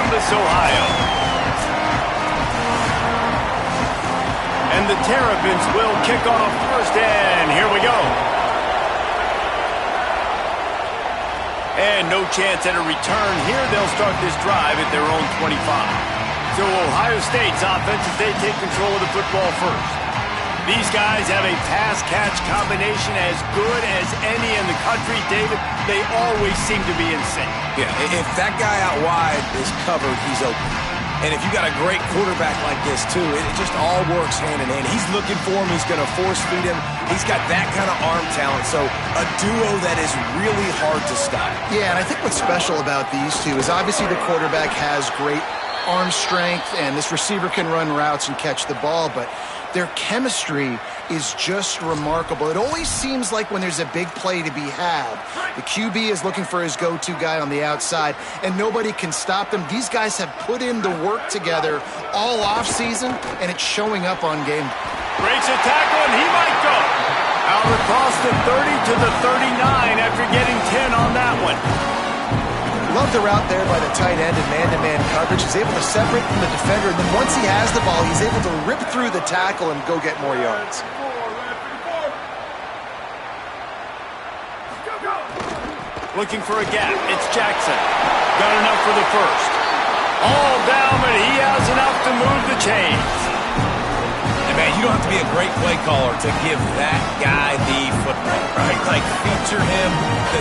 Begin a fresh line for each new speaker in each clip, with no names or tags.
Columbus, Ohio. And the Terrapins will kick off first, and here we go. And no chance at a return here. They'll start this drive at their own 25. So Ohio State's offense as they take control of the football first. These guys have a pass-catch combination as good as any in the country, David. They always seem to be in sync.
Yeah, if that guy out wide is covered, he's open. And if you got a great quarterback like this, too, it just all works hand in hand. He's looking for him. He's going to force feed him. He's got that kind of arm talent. So a duo that is really hard to stop.
Yeah, and I think what's special about these two is obviously the quarterback has great arm strength, and this receiver can run routes and catch the ball, but their chemistry is just remarkable. It always seems like when there's a big play to be had, the QB is looking for his go-to guy on the outside, and nobody can stop them. These guys have put in the work together all offseason, and it's showing up on game.
Breaks a tackle, and he might go. Out across the 30 to the 39 after getting 10 on that one.
Love the route there by the tight end in man-to-man coverage. He's able to separate from the defender, and then once he has the ball, he's able to rip through the tackle and go get more yards.
Looking for a gap. It's Jackson. Got enough for the first. All down, but he has enough to move the chains.
Man, you don't have to be a great play caller to give that guy the football, right? Like, feature him.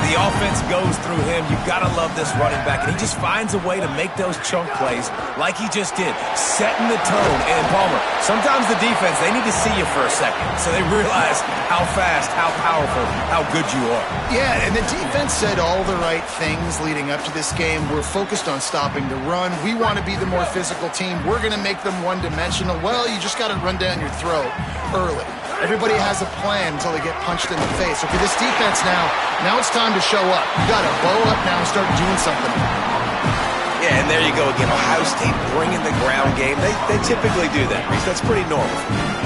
The offense goes through him. You've got to love this running back. And he just finds a way to make those chunk plays like he just did, setting the tone. And, Palmer, sometimes the defense, they need to see you for a second so they realize how fast, how powerful, how good you are.
Yeah, and the defense said all the right things leading up to this game. We're focused on stopping the run. We want to be the more physical team. We're going to make them one-dimensional. Well, you just got to run down your throat early. Everybody has a plan until they get punched in the face. So for this defense now it's time to show up. You got to bow up now and start doing something.
Yeah, and there you go again. Ohio State bringing the ground game. They typically do that, Reese. That's pretty normal.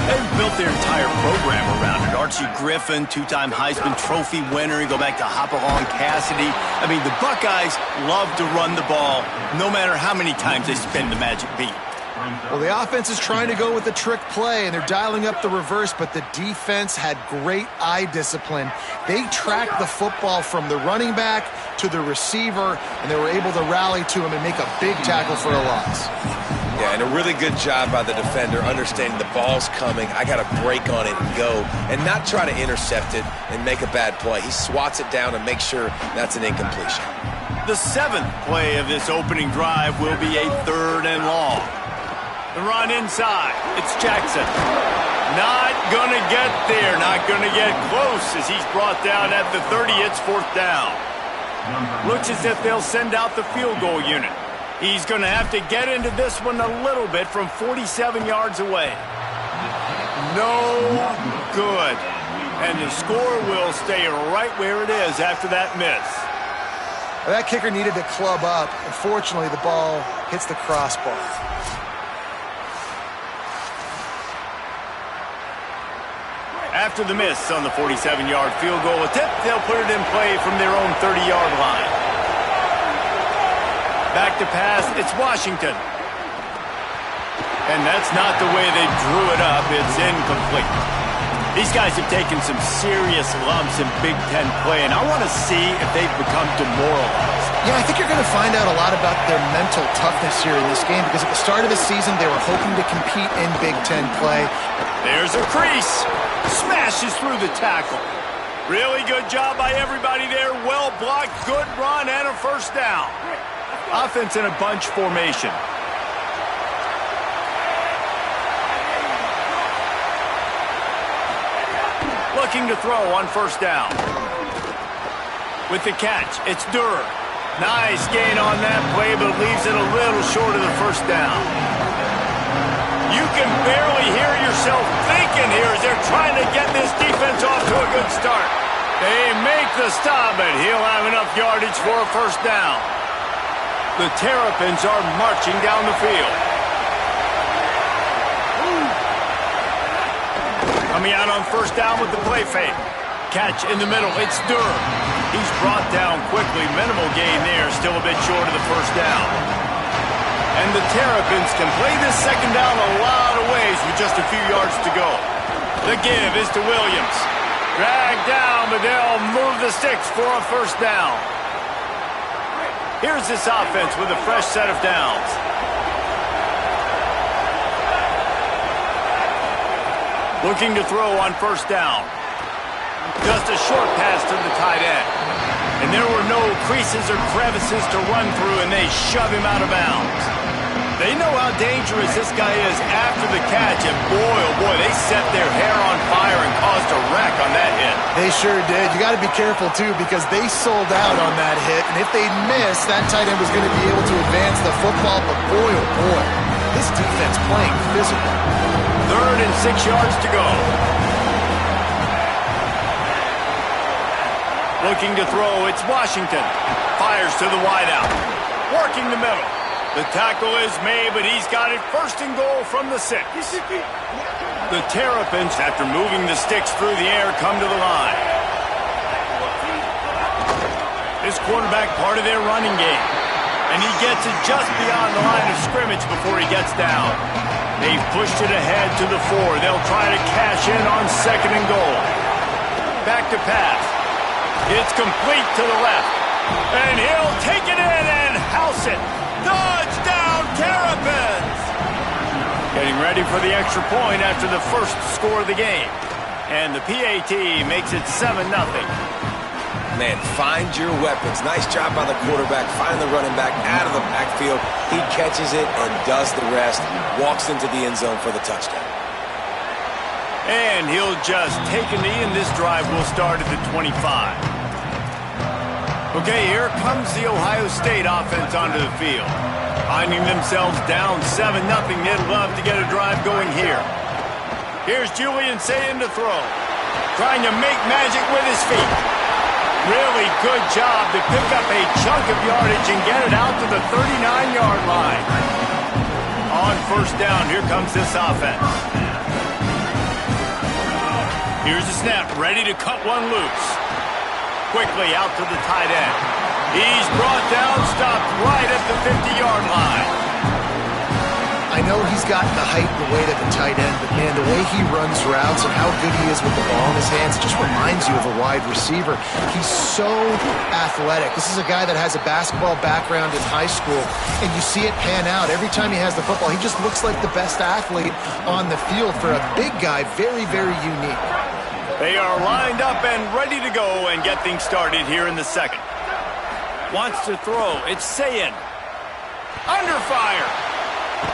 They've built their entire program around it. Archie Griffin, two-time Heisman Trophy winner. You go back to Hopalong Cassidy. I mean, the Buckeyes love to run the ball no matter how many times they spin the magic beat.
Well, the offense is trying to go with the trick play, and they're dialing up the reverse, but the defense had great eye discipline. They tracked the football from the running back to the receiver, and they were able to rally to him and make a big tackle for a loss.
Yeah, and a really good job by the defender, understanding the ball's coming. I got to break on it and go, and not try to intercept it and make a bad play. He swats it down and makes sure that's an incompletion.
The seventh play of this opening drive will be a 3rd and long. The run inside. It's Jackson. Not going to get there. Not going to get close as he's brought down at the 30. It's 4th down. Looks as if they'll send out the field goal unit. He's going to have to get into this one a little bit from 47 yards away. No good. And the score will stay right where it is after that miss.
That kicker needed to club up. Unfortunately, the ball hits the crossbar.
After the miss on the 47-yard field goal attempt, they'll put it in play from their own 30-yard line. Back to pass, it's Washington. And that's not the way they drew it up. It's incomplete. These guys have taken some serious lumps in Big Ten play, and I want to see if they've become demoralized.
Yeah, I think you're going to find out a lot about their mental toughness here in this game, because at the start of the season, they were hoping to compete in Big Ten play.
There's a crease. Smashes through the tackle. Really good job by everybody there. Well blocked, good run, and a 1st down. Offense in a bunch formation. Looking to throw on 1st down. With the catch, it's Durr. Nice gain on that play, but leaves it a little short of the 1st down. You can barely hear yourself thinking here as they're trying to get this defense off to a good start. They make the stop, and he'll have enough yardage for a 1st down. The Terrapins are marching down the field. Coming out on 1st down with the play fake. Catch in the middle, it's Durr. He's brought down quickly. Minimal gain there, still a bit short of the 1st down. And the Terrapins can play this second down a lot of ways with just a few yards to go. The give is to Williams. Dragged down, but they'll move the sticks for a first down. Here's this offense with a fresh set of downs. Looking to throw on first down. Just a short pass to the tight end. And there were no creases or crevices to run through, and they shove him out of bounds. They know how dangerous this guy is after the catch, and boy, oh boy, they set their hair on fire and caused a wreck on that hit.
They sure did. You got to be careful, too, because they sold out on that hit, and if they missed, that tight end was going to be able to advance the football, but boy, oh boy, this defense playing physical.
3rd and 6 yards to go. Looking to throw, it's Washington. Fires to the wideout. Working the middle. The tackle is made, but he's got it 1st and goal from the 6. The Terrapins, after moving the sticks through the air, come to the line. This quarterback part of their running game. And he gets it just beyond the line of scrimmage before he gets down. They've pushed it ahead to the 4. They'll try to cash in on 2nd and goal. Back to pass. It's complete to the left. And he'll take it in and house it. Touchdown, Terrapins! Getting ready for the extra point after the first score of the game. And the PAT makes it 7-0.
Man, find your weapons. Nice job by the quarterback. Find the running back out of the backfield. He catches it and does the rest. Walks into the end zone for the touchdown.
And he'll just take a knee, and this drive will start at the 25. Okay, here comes the Ohio State offense onto the field. Finding themselves down 7-0, they'd love to get a drive going here. Here's Julian Sayin to throw. Trying to make magic with his feet. Really good job to pick up a chunk of yardage and get it out to the 39-yard line. On first down, here comes this offense. Here's the snap, ready to cut one loose. Quickly out to the tight end. He's brought down, stopped right at the 50-yard line.
I know he's got the height and the weight of a tight end, but man, the way he runs routes and how good he is with the ball in his hands just reminds you of a wide receiver. He's so athletic. This is a guy that has a basketball background in high school, and you see it pan out. Every time he has the football, he just looks like the best athlete on the field. For a big guy, very, very unique.
They are lined up and ready to go and get things started here in the second. Wants to throw. It's Sayin. Under fire.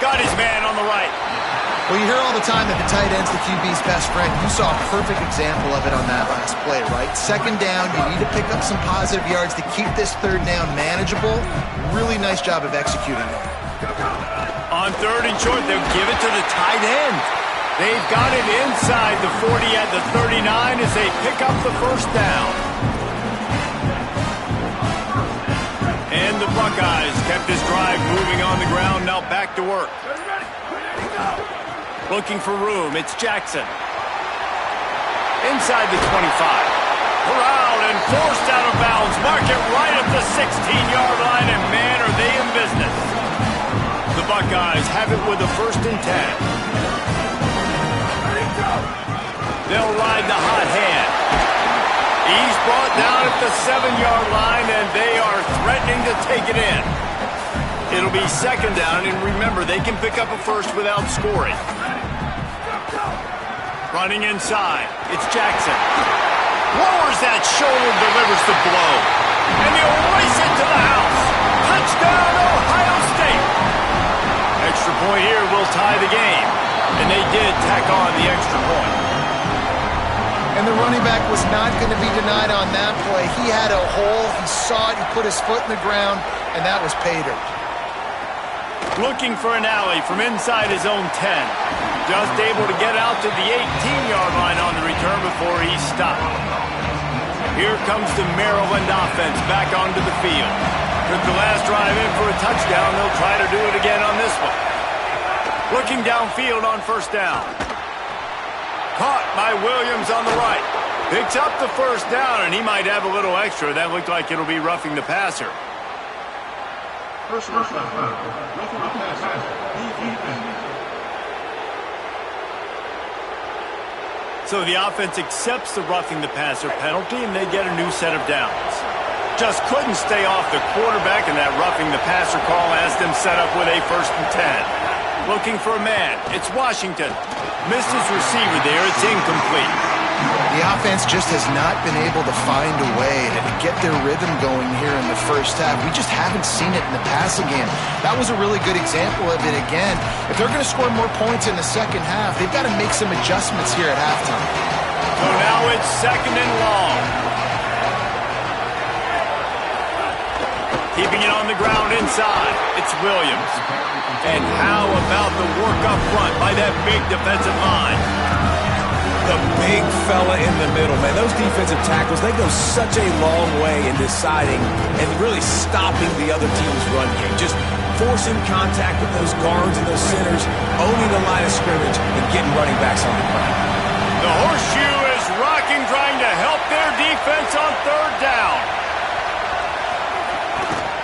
Got his man on the right.
Well, you hear all the time that the tight end's the QB's best friend. You saw a perfect example of it on that last play, right? 2nd down, you need to pick up some positive yards to keep this 3rd down manageable. Really nice job of executing that.
On 3rd and short, they'll give it to the tight end. They've got it inside the 40 at the 39 as they pick up the first down. And the Buckeyes kept this drive moving on the ground, now back to work. Looking for room, it's Jackson. Inside the 25. Corralled and forced out of bounds. Mark it right at the 16-yard line, and man, are they in business. The Buckeyes have it with a 1st and 10. They'll ride the hot hand. He's brought down at the 7-yard line, and they are threatening to take it in. It'll be 2nd down, and remember, they can pick up a first without scoring. Running inside, it's Jackson. Lowers that shoulder, delivers the blow. And he'll race it to the house. Touchdown, Ohio State. Extra point here will tie the game. And they did tack on the extra point.
And the running back was not going to be denied on that play. He had a hole, he saw it, he put his foot in the ground, and that was pay dirt.
Looking for an alley from inside his own 10. Just able to get out to the 18-yard line on the return before he stopped. Here comes the Maryland offense back onto the field. Took the last drive in for a touchdown. They'll try to do it again on this one. Looking downfield on first down. Caught by Williams on the right. Picks up the first down, and he might have a little extra. That looked like it'll be roughing the passer. So the offense accepts the roughing the passer penalty, and they get a new set of downs. Just couldn't stay off the quarterback, and that roughing the passer call has them set up with a 1st and 10. Looking for a man. It's Washington. Missed his receiver there. It's incomplete.
The offense just has not been able to find a way to get their rhythm going here in the first half. We just haven't seen it in the passing game. That was a really good example of it again. If they're going to score more points in the second half, they've got to make some adjustments here at halftime.
So now it's 2nd and long. Keeping it on the ground inside. It's Williams. And how about the work up front by that big defensive line?
The big fella in the middle, man. Those defensive tackles, they go such a long way in deciding and really stopping the other team's run game. Just forcing contact with those guards and those centers, owning the line of scrimmage, and getting running backs on the ground.
The horseshoe is rocking, trying to help their defense on 3rd down.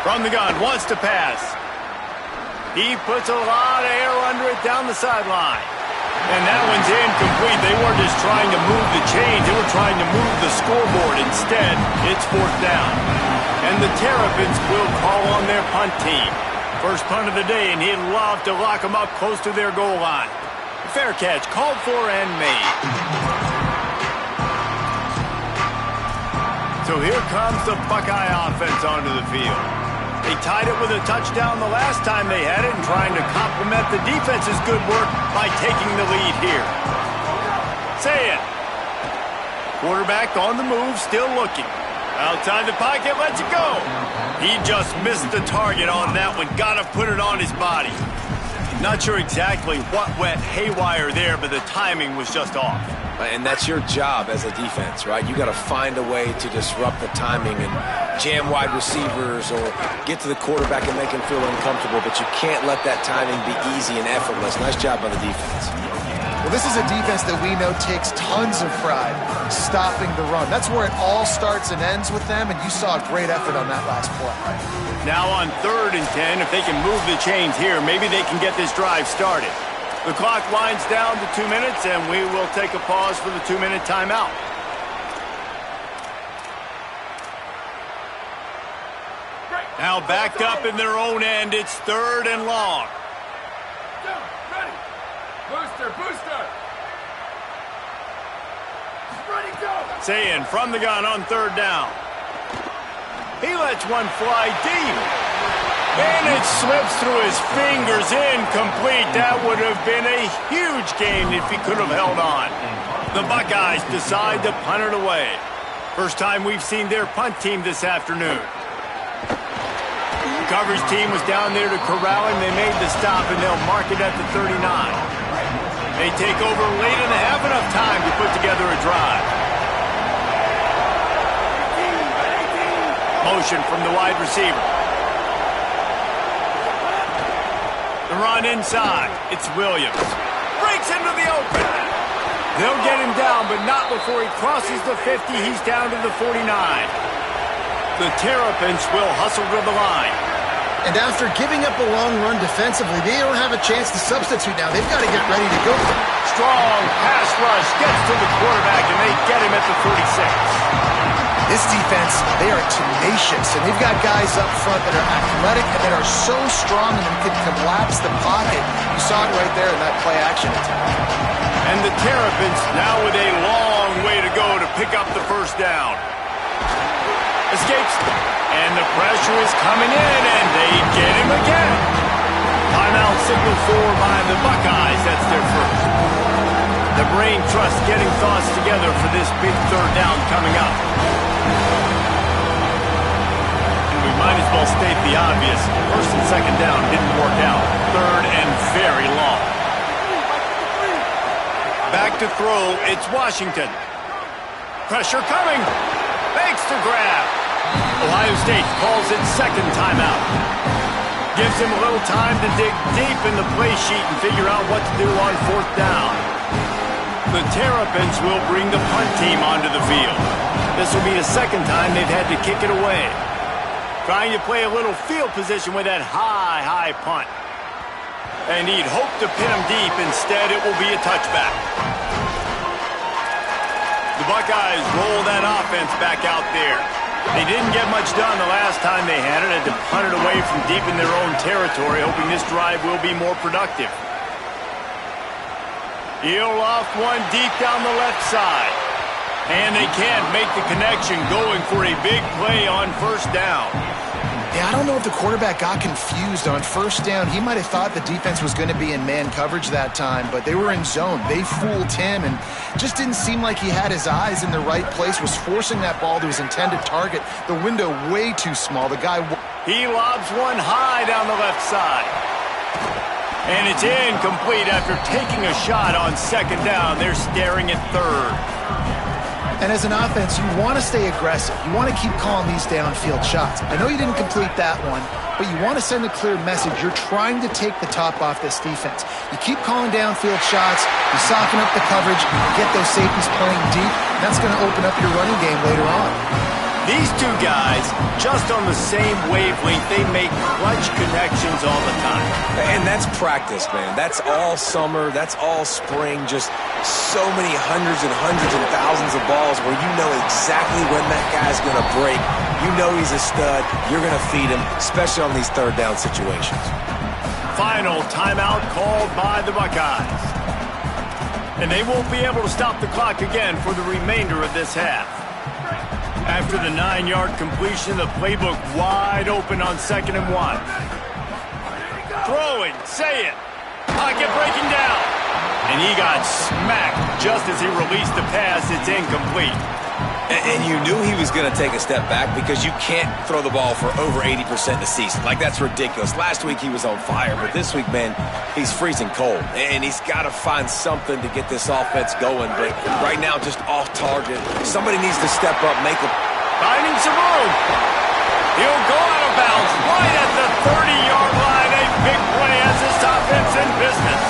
From the gun, wants to pass. He puts a lot of air under it down the sideline. And that one's incomplete. They weren't just trying to move the chains. They were trying to move the scoreboard. Instead, it's 4th down. And the Terrapins will call on their punt team. First punt of the day, and he'd love to lock them up close to their goal line. Fair catch, called for and made. So here comes the Buckeye offense onto the field. They tied it with a touchdown the last time they had it and trying to complement the defense's good work by taking the lead here. Say it. Quarterback on the move, still looking. Outside the pocket, lets it go. He just missed the target on that one. Got to put it on his body. Not sure exactly what went haywire there, but the timing was just off.
And that's your job as a defense, right? You got to find a way to disrupt the timing and jam wide receivers or get to the quarterback and make him feel uncomfortable, but you can't let that timing be easy and effortless. Nice job by the defense.
Well, this is a defense that we know takes tons of pride stopping the run. That's where it all starts and ends with them, and you saw a great effort on that last play.
Now on 3rd and 10, if they can move the chains here, maybe they can get this drive started. The clock winds down to 2 minutes, and we will take a pause for the 2-minute timeout. Now backed up in their own end, it's 3rd and long.
Ready. Booster. Ready, go.
Sayin from the gun on 3rd down. He lets one fly deep. And it slips through his fingers, incomplete. That would have been a huge gain if he could have held on. The Buckeyes decide to punt it away. First time we've seen their punt team this afternoon. The coverage team was down there to corral him. They made the stop, and they'll mark it at the 39. They take over late in the half, enough time to put together a drive. Motion from the wide receiver. The run inside. It's Williams. Breaks into the open. They'll get him down, but not before he crosses the 50. He's down to the 49. The Terrapins will hustle to the line.
And after giving up a long run defensively, they don't have a chance to substitute now. They've got to get ready to go.
Strong pass rush gets to the quarterback, and they get him at the 46.
This defense, they are tenacious, and they've got guys up front that are athletic and that are so strong and can collapse the pocket. You saw it right there in that play action attack.
And the Terrapins now with a long way to go to pick up the 1st down. Escapes, and the pressure is coming in, and they get him again. Timeout signal for by the Buckeyes. That's their first. The brain trust getting thoughts together for this big 3rd down coming up. And we might as well state the obvious. 1st and 2nd down didn't work out. 3rd and very long. Back to throw, it's Washington. Pressure coming. Makes the grab. Ohio State calls its 2nd timeout. Gives him a little time to dig deep in the play sheet and figure out what to do on 4th down. The Terrapins will bring the punt team onto the field. This will be the 2nd time they've had to kick it away. Trying to play a little field position with that high punt. And he'd hope to pin him deep. Instead, it will be a touchback. The Buckeyes roll that offense back out there. They didn't get much done the last time they had it. Had to punt it away from deep in their own territory, hoping this drive will be more productive. He'll loft one deep down the left side. And they can't make the connection, going for a big play on first down.
Yeah, I don't know if the quarterback got confused on first down. He might have thought the defense was going to be in man coverage that time, but they were in zone. They fooled him and just didn't seem like he had his eyes in the right place, was forcing that ball to his intended target. The window way too small. The guy...
He lobs one high down the left side. And it's incomplete after taking a shot on second down. They're staring at third.
And as an offense, you want to stay aggressive. You want to keep calling these downfield shots. I know you didn't complete that one, but you want to send a clear message. You're trying to take the top off this defense. You keep calling downfield shots, you soften up the coverage, you get those safeties playing deep, and that's going to open up your running game later on.
These two guys, just on the same wavelength, they make clutch connections all the time.
And that's practice, man. That's all summer. That's all spring. Just so many hundreds and thousands of balls where you know exactly when that guy's going to break. You know he's a stud. You're going to feed him, especially on these third down situations.
Final timeout called by the Buckeyes. And they won't be able to stop the clock again for the remainder of this half. After the 9-yard completion, the playbook wide open on 2nd and 1. Throwing, say it. Pocket breaking down. And he got smacked just as he released the pass. It's incomplete.
And you knew he was going to take a step back because you can't throw the ball for over 80% a season. Like, that's ridiculous. Last week he was on fire, but this week, man, he's freezing cold. And he's got to find something to get this offense going. But right now, just off target. Somebody needs to step up, make a...
Finding some room. He'll go out of bounds right at the 30-yard line. A big play as this offense in business.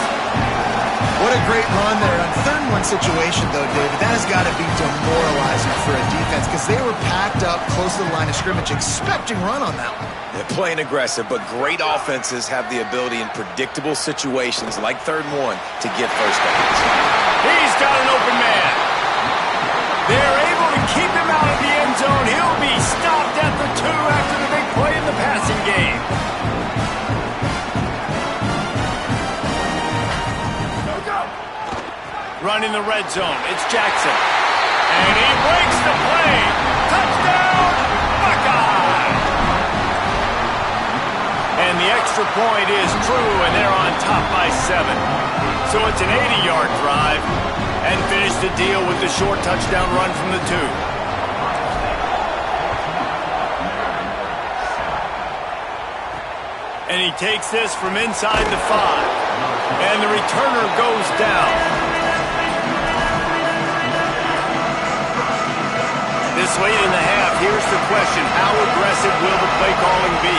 What a great run there. On 3rd and 1 situation, though, David, that has got to be demoralizing for a defense because they were packed up close to the line of scrimmage, expecting run on that one.
They're playing aggressive, but great offenses have the ability in predictable situations like 3rd and 1 to get first downs.
He's got an open man. They're able to keep him out of the end zone. He'll be stopped at the 2 after the big play in the passing game. Running the red zone, it's Jackson. And he breaks the play. Touchdown, Buckeye! And the extra point is true, and they're on top by 7. So it's an 80-yard drive, and finish the deal with the short touchdown run from the 2. And he takes this from inside the 5. And the returner goes down. This late in the half, here's the question. How aggressive will the play calling be?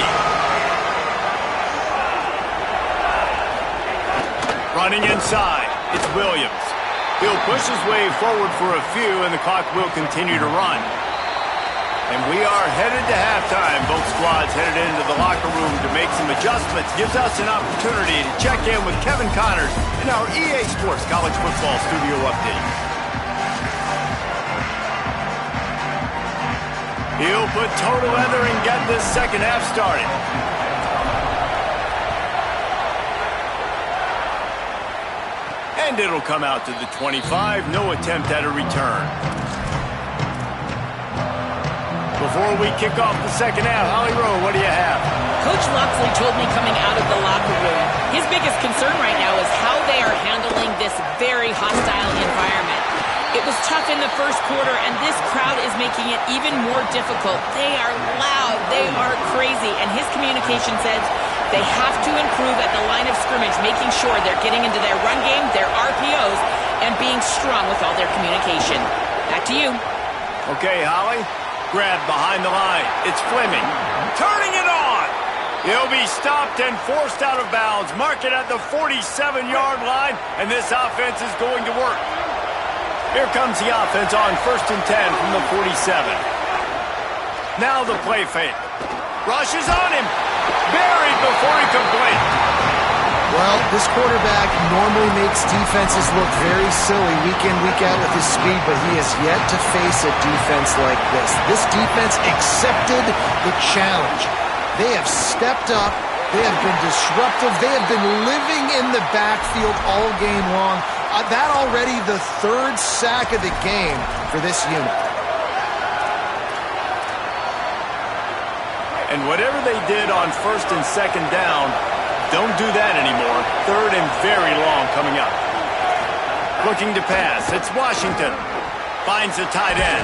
Running inside, it's Williams. He'll push his way forward for a few, and the clock will continue to run. And we are headed to halftime. Both squads headed into the locker room to make some adjustments. Gives us an opportunity to check in with Kevin Connors in our EA Sports College Football Studio Update. He'll put toe to leather and get this second half started. And it'll come out to the 25. No attempt at a return. Before we kick off the second half, Holly Rowe, what do you have?
Coach Locksley told me coming out of the locker room, his biggest concern right now is how they are handling this very hostile environment. It was tough in the first quarter, and this crowd is making it even more difficult. They are loud. They are crazy. And his communication says they have to improve at the line of scrimmage, making sure they're getting into their run game, their RPOs, and being strong with all their communication. Back to you.
Okay, Holly. Grab behind the line. It's Fleming. Turning it on. He'll be stopped and forced out of bounds. Mark it at the 47-yard line, and this offense is going to work. Here comes the offense on 1st and 10 from the 47. Now the play fake. Rushes on him. Buried before he can blink.
Well, this quarterback normally makes defenses look very silly week in, week out with his speed, but he has yet to face a defense like this. This defense accepted the challenge. They have stepped up. They have been disruptive. They have been living in the backfield all game long. That already the third sack of the game for this unit.
And whatever they did on first and second down, don't do that anymore. Third and very long coming up. Looking to pass. It's Washington. Finds the tight end.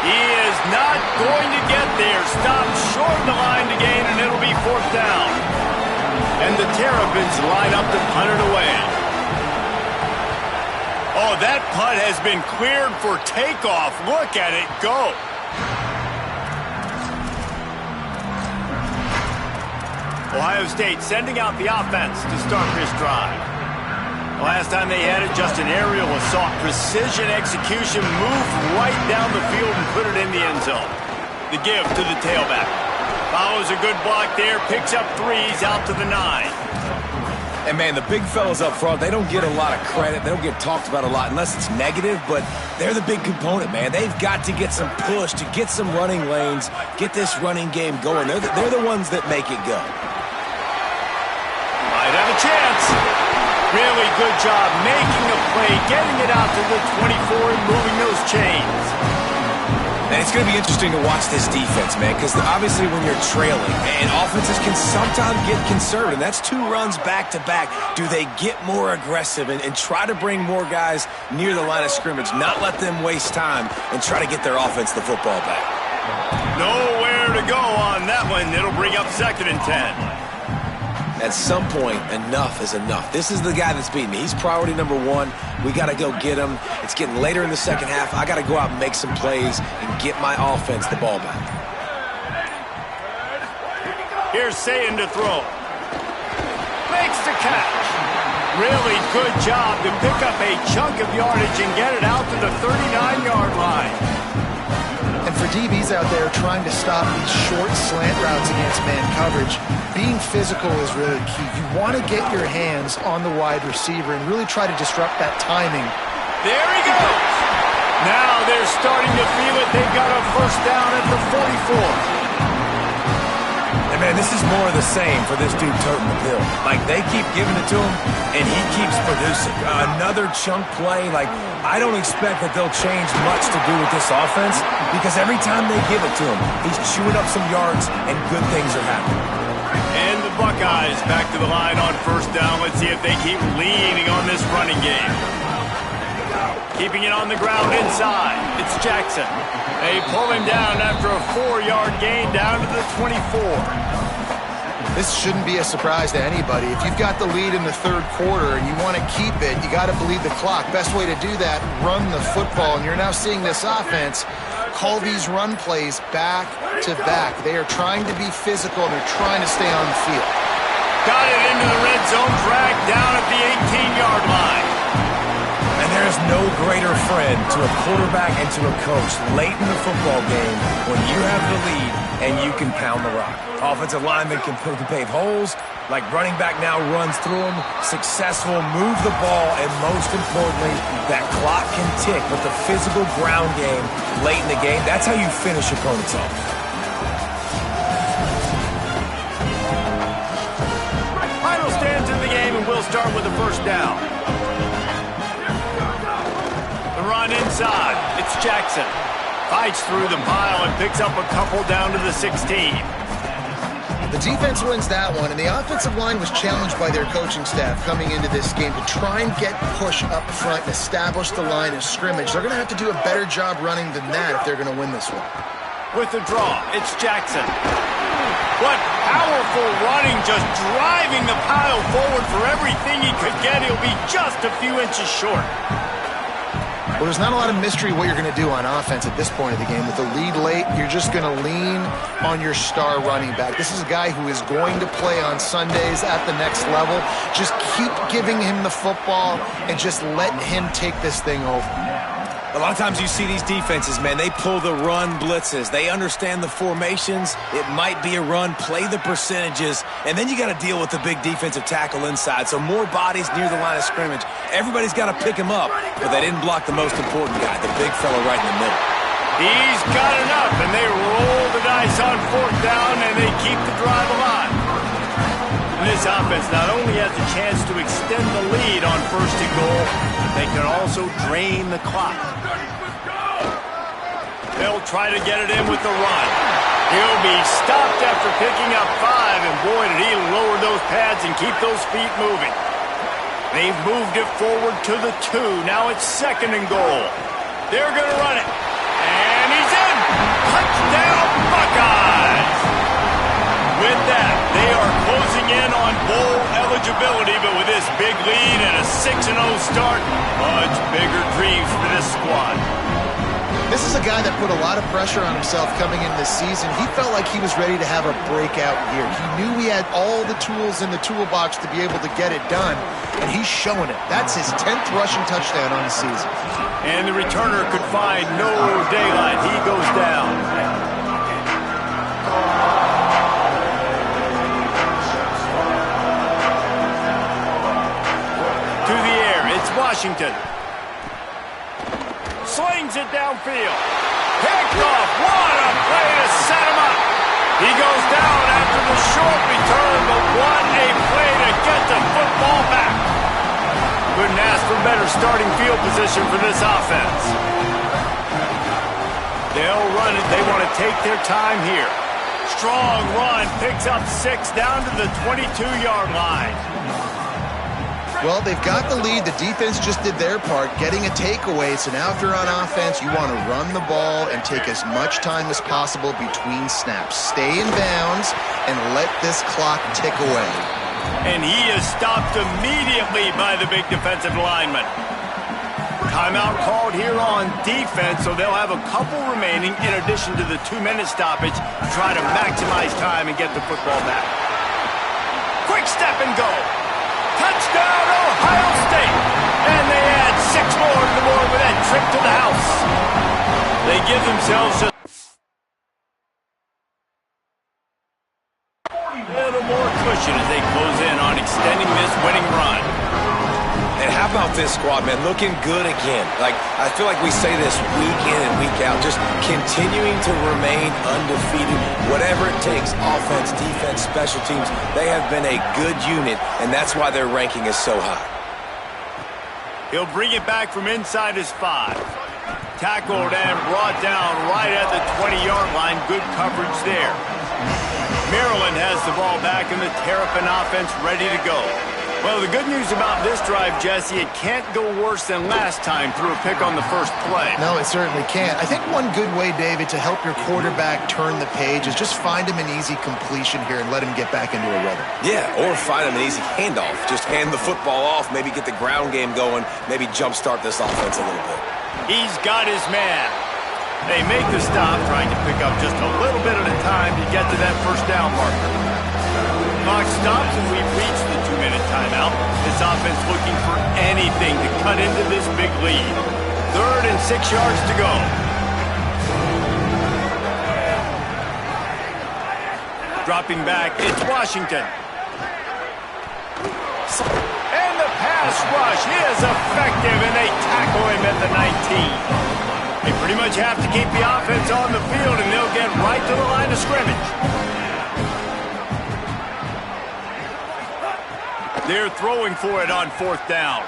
He is not going to get there. Stopped short of the line to gain, and it'll be fourth down. And the Terrapins line up to punt it away. Oh, that punt has been cleared for takeoff. Look at it go. Ohio State sending out the offense to start this drive. The last time they had it, just an aerial assault. Precision execution, moved right down the field and put it in the end zone. The give to the tailback. Follows a good block there, picks up threes out to the 9.
And, man, the big fellas up front, they don't get a lot of credit. They don't get talked about a lot unless it's negative, but they're the big component, man. They've got to get some push, to get some running lanes, get this running game going. They're the ones that make it go.
Might have a chance. Really good job making a play, getting it out to the 24 and moving those chains.
And it's going to be interesting to watch this defense, man, because obviously when you're trailing, and offenses can sometimes get conservative. That's 2 runs back-to-back. Do they get more aggressive and try to bring more guys near the line of scrimmage, not let them waste time, and try to get their offense the football back?
Nowhere to go on that one. It'll bring up 2nd and 10.
At some point, enough is enough. This is the guy that's beating me. He's priority number 1. We got to go get him. It's getting later in the second half. I got to go out and make some plays and get my offense the ball back.
Here's Sayin to throw. Makes the catch. Really good job to pick up a chunk of yardage and get it out to the 39-yard line.
And for DBs out there trying to stop these short slant routes against man coverage, being physical is really key. You want to get your hands on the wide receiver and really try to disrupt that timing.
There he goes. Now they're starting to feel it. They've got a first down at the 44.
And, man, this is more of the same for this dude toting the pill. Like, they keep giving it to him, and he keeps producing. Another chunk play. Like, I don't expect that they'll change much to do with this offense because every time they give it to him, he's chewing up some yards, and good things are happening.
And the Buckeyes back to the line on first down. Let's see if they keep leaning on this running game. Keeping it on the ground inside. It's Jackson. They pull him down after a 4-yard gain down to the 24.
This shouldn't be a surprise to anybody. If you've got the lead in the third quarter and you want to keep it, you got to bleed the clock. Best way to do that, run the football. And you're now seeing this offense call these run plays back to back. They are trying to be physical and they're trying to stay on the field.
Got it into the red zone, dragged down at the 18-yard line.
And there is no greater friend to a quarterback and to a coach late in the football game when you have the lead and you can pound the rock. Offensive linemen can pave holes, like running back now runs through them, successful, move the ball, and most importantly, that clock can tick. But the physical ground game late in the game, that's how you finish opponents off.
Final stands in the game, and we'll start with the first down. The run inside. It's Jackson. Fights through the pile and picks up a couple down to the 16.
The defense wins that one, and the offensive line was challenged by their coaching staff coming into this game to try and get push up front and establish the line of scrimmage. They're going to have to do a better job running than that if they're going to win this one.
With the draw, it's Jackson. What powerful running, just driving the pile forward for everything he could get. He'll be just a few inches short.
Well, there's not a lot of mystery what you're going to do on offense at this point of the game. With the lead late, you're just going to lean on your star running back. This is a guy who is going to play on Sundays at the next level. Just keep giving him the football and just let him take this thing over.
A lot of times you see these defenses, man, they pull the run blitzes. They understand the formations. It might be a run, play the percentages, and then you got to deal with the big defensive tackle inside. So more bodies near the line of scrimmage. Everybody's got to pick him up, but they didn't block the most important guy, the big fella right in the middle.
He's got enough, and they roll the dice on 4th down, and they keep the drive alive. And this offense not only has a chance to extend the lead on 1st and goal, they can also drain the clock. They'll try to get it in with the run. He'll be stopped after picking up 5, and boy, did he lower those pads and keep those feet moving. They've moved it forward to the 2. Now it's 2nd and goal. They're going to run it. And he's in! Touchdown, Buckeyes! With that, they are closing in on bowl eligibility, but with this big lead and a 6-0 start, much bigger dreams for this squad.
This is a guy that put a lot of pressure on himself coming in this season. He felt like he was ready to have a breakout year. He knew he had all the tools in the toolbox to be able to get it done, and he's showing it. That's his 10th rushing touchdown on the season.
And the returner could find no daylight. He goes down. To the air, it's Washington. Slings it downfield. Picked off. What a play to set him up. He goes down after the short return, but what a play to get the football back. Couldn't ask for better starting field position for this offense. They'll run it. They want to take their time here. Strong run. Picks up 6 down to the 22-yard line.
Well, they've got the lead. The defense just did their part, getting a takeaway. So now if you're on offense, you want to run the ball and take as much time as possible between snaps. Stay in bounds and let this clock tick away.
And he is stopped immediately by the big defensive lineman. Timeout called here on defense, so they'll have a couple remaining in addition to the 2-minute stoppage to try to maximize time and get the football back. Quick step and go. Touchdown, Ohio State. And they add 6 more to the board with that trip to the house. They give themselves just a little more cushion as they close in on extending this winning run.
And how about this squad, man? Looking good again. Like, I feel like we say this week in and week out, just continuing to remain undefeated, whatever it takes, offense, defense, special teams. They have been a good unit, and that's why their ranking is so high.
He'll bring it back from inside his 5. Tackled and brought down right at the 20-yard line. Good coverage there. Maryland has the ball back and the Terrapin offense ready to go. Well, the good news about this drive, Jesse, it can't go worse than last time through a pick on the first play.
No, it certainly can't. I think one good way, David, to help your quarterback turn the page is just find him an easy completion here and let him get back into a rhythm.
Yeah, or find him an easy handoff. Just hand the football off, maybe get the ground game going, maybe jumpstart this offense a little bit.
He's got his man. They make the stop, trying to pick up just a little bit at a time to get to that first down marker. Clock stops and we've reached the 2-minute timeout. This offense looking for anything to cut into this big lead. 3rd and 6 yards to go. Dropping back, it's Washington. And the pass rush is effective, and they tackle him at the 19. They pretty much have to keep the offense on the field, and they'll get right to the line of scrimmage. They're throwing for it on 4th down.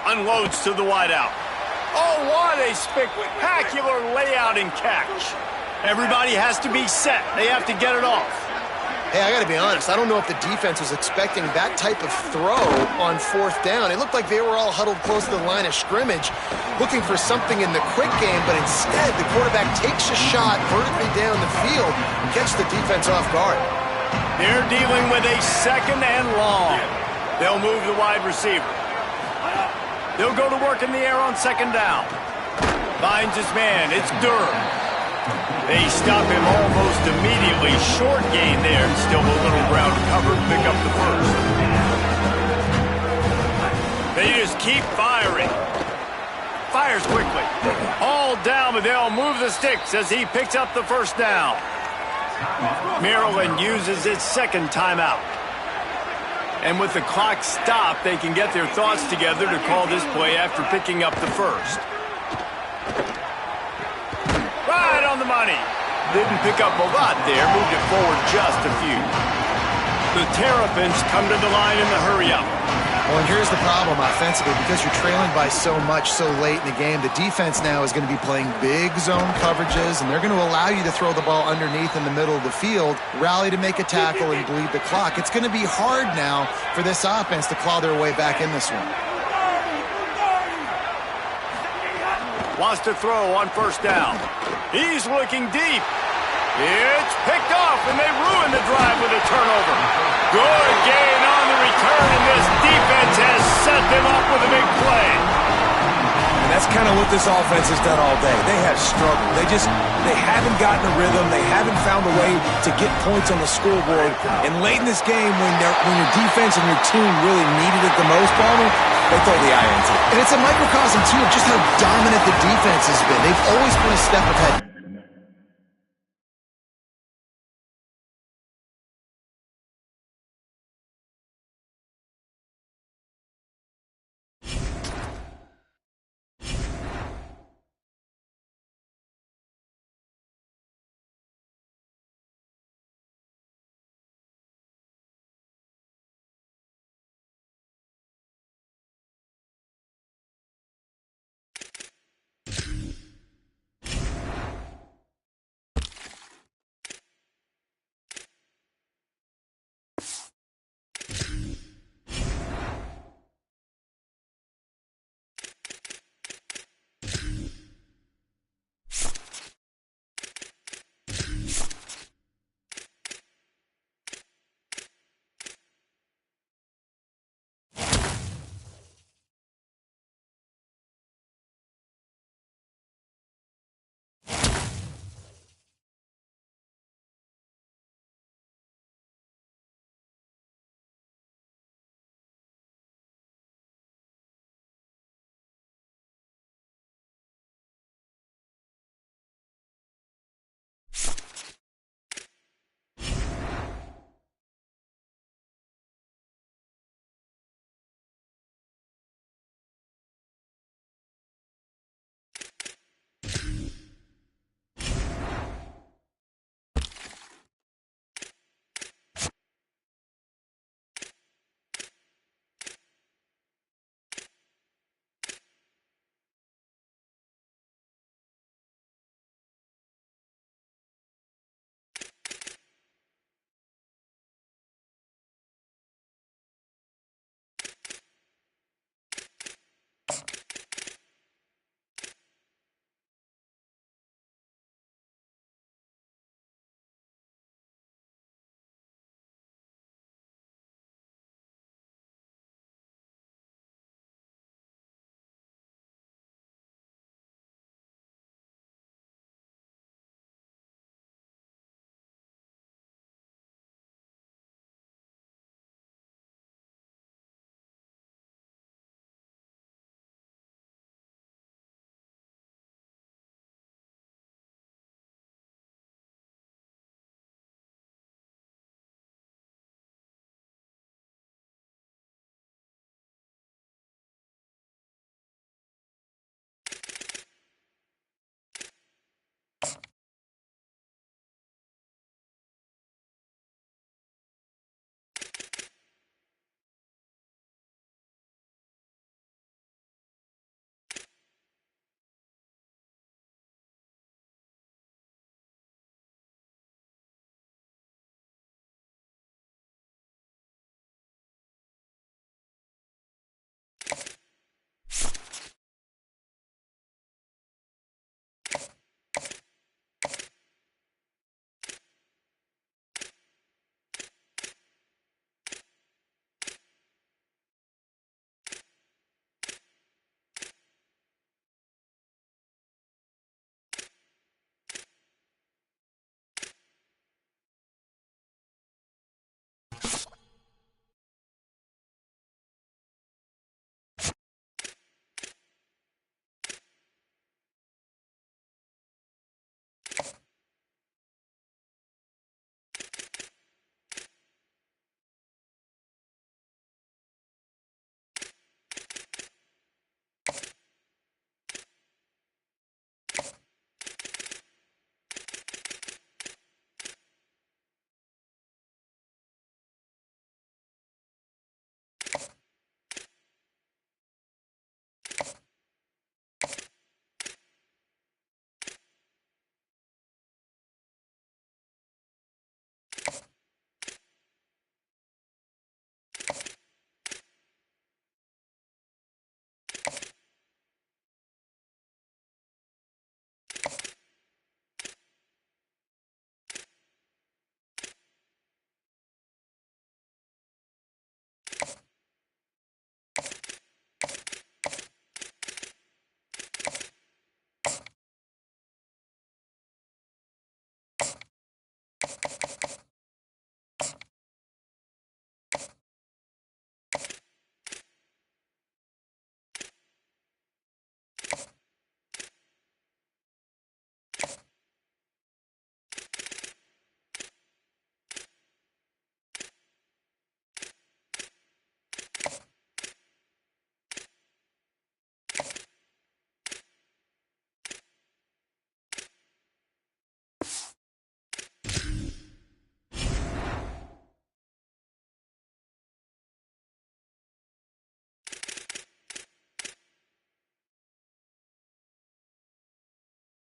Unloads to the wideout. Oh, what a spectacular layout and catch. Everybody has to be set. They have to get it off.
Hey, I got to be honest. I don't know if the defense was expecting that type of throw on 4th down. It looked like they were all huddled close to the line of scrimmage, looking for something in the quick game, but instead the quarterback takes a shot vertically down the field and catches the defense off guard.
They're dealing with a 2nd and long. They'll move the wide receiver. They'll go to work in the air on 2nd down. Finds his man. It's Durham. They stop him almost immediately. Short gain there, and still a little ground to cover to pick up the first. They just keep firing. fires quickly. All down, but they'll move the sticks as he picks up the first down. Maryland uses its second timeout. And with the clock stopped, they can get their thoughts together to call this play after picking up the first. Right on the money. Didn't pick up a lot there, moved it forward just a few. The Terrapins come to the line in the hurry-up.
Well, and here's the problem offensively. Because you're trailing by so much so late in the game, the defense now is going to be playing big zone coverages, and they're going to allow you to throw the ball underneath in the middle of the field, rally to make a tackle, and bleed the clock. It's going to be hard now for this offense to claw their way back in this one.
Wants to throw on first down. He's looking deep. It's picked off, and they ruin the drive with a turnover. Good gain on the return, and this defense has set them up with a big play.
And that's kind of what this offense has done all day. They have struggled. They haven't gotten a rhythm. They haven't found a way to get points on the scoreboard. And late in this game, when your defense and your team really needed it the most, Palmer, they throw the eye into it.
And it's a microcosm, too, of just how dominant the defense has been. They've always been a step ahead.